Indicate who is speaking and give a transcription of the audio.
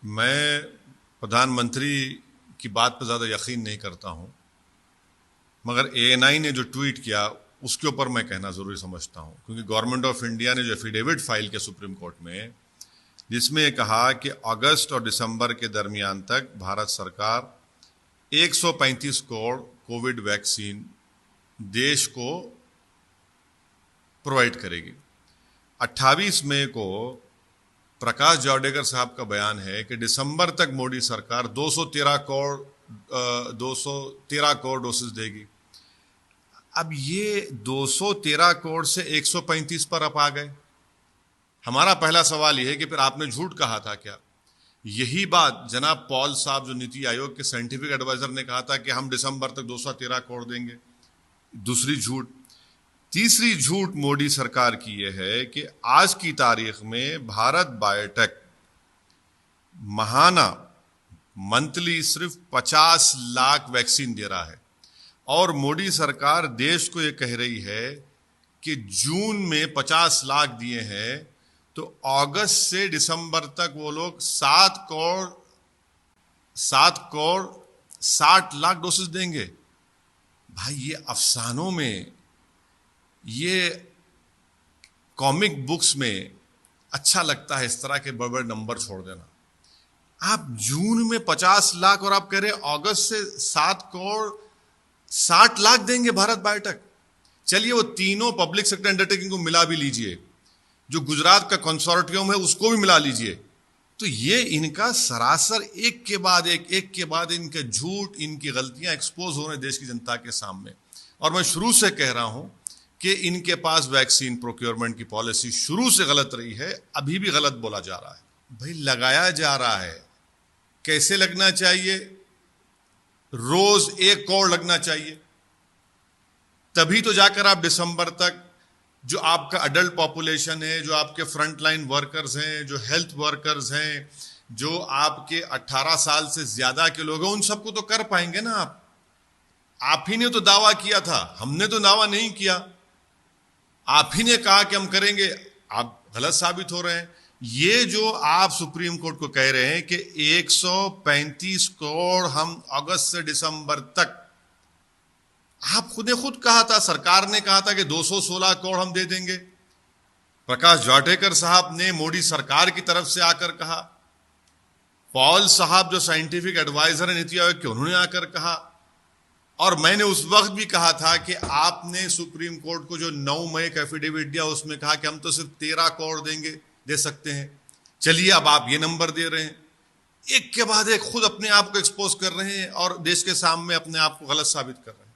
Speaker 1: मैं प्रधानमंत्री की बात पर ज़्यादा यकीन नहीं करता हूँ, मगर ANI ने जो ट्वीट किया उसके ऊपर मैं कहना ज़रूरी समझता हूँ, क्योंकि गवर्नमेंट ऑफ इंडिया ने जो एफिडेविट फाइल किया सुप्रीम कोर्ट में, जिसमें ये कहा कि अगस्त और दिसंबर के दरमियान तक भारत सरकार 135 करोड़ कोविड वैक्सीन देश को प्रोवाइड करेगी। 28 मई को प्रकाश जावड़ेकर साहब का बयान है कि दिसंबर तक मोदी सरकार 213 करोड़ डोसेस देगी। अब ये 213 करोड़ से 135 पर आप आ गए। हमारा पहला सवाल यह है कि फिर आपने झूठ कहा था क्या? यही बात जनाब पॉल साहब, जो नीति आयोग के साइंटिफिक एडवाइजर, ने कहा था कि हम दिसंबर तक 213 करोड़ देंगे। दूसरी झूठ। तीसरी झूठ मोदी सरकार की यह है कि आज की तारीख में भारत बायोटेक महाना मंथली सिर्फ 50 लाख वैक्सीन दे रहा है, और मोदी सरकार देश को यह कह रही है कि जून में 50 लाख दिए हैं, तो अगस्त से दिसंबर तक वो लोग 7 करोड़ 60 लाख डोसेस देंगे। भाई, ये अफसानों में, ये कॉमिक बुक्स में अच्छा लगता है इस तरह के बड़े बड़े नंबर छोड़ देना। आप जून में 50 लाख और आप कह रहे अगस्त से 7 करोड़ 60 लाख देंगे भारत बायोटेक। चलिए, वो तीनों पब्लिक सेक्टर अंडरटेकिंग को मिला भी लीजिए, जो गुजरात का कंसोर्टियम है उसको भी मिला लीजिए, तो ये इनका सरासर एक के बाद एक इनके झूठ, इनकी गलतियां एक्सपोज हो रहे देश की जनता के सामने। और मैं शुरू से कह रहा हूं कि इनके पास वैक्सीन प्रोक्योरमेंट की पॉलिसी शुरू से गलत रही है, अभी भी गलत बोला जा रहा है। भाई, लगाया जा रहा है, कैसे लगना चाहिए? रोज 1 करोड़ लगना चाहिए, तभी तो जाकर आप दिसंबर तक जो आपका अडल्ट पॉपुलेशन है, जो आपके फ्रंट लाइन वर्कर्स हैं, जो हेल्थ वर्कर्स हैं, जो आपके 18 साल से ज्यादा के लोग हैं, उन सबको तो कर पाएंगे ना आप ही ने तो दावा किया था, हमने तो दावा नहीं किया। आप ही ने कहा कि हम करेंगे, आप गलत साबित हो रहे हैं। ये जो आप सुप्रीम कोर्ट को कह रहे हैं कि 135 करोड़ हम अगस्त से दिसंबर तक, आप खुद ने खुद कहा था, सरकार ने कहा था कि 216 करोड़ हम दे देंगे। प्रकाश जावड़ेकर साहब ने मोदी सरकार की तरफ से आकर कहा, पॉल साहब जो साइंटिफिक एडवाइजर है नीति आयोग के, उन्होंने आकर कहा, और मैंने उस वक्त भी कहा था कि आपने सुप्रीम कोर्ट को जो 9 मई का एफिडेविट दिया उसमें कहा कि हम तो सिर्फ 13 करोड़ दे सकते हैं। चलिए, अब आप ये नंबर दे रहे हैं, एक के बाद एक खुद अपने आप को एक्सपोज कर रहे हैं और देश के सामने अपने आप को गलत साबित कर रहे हैं।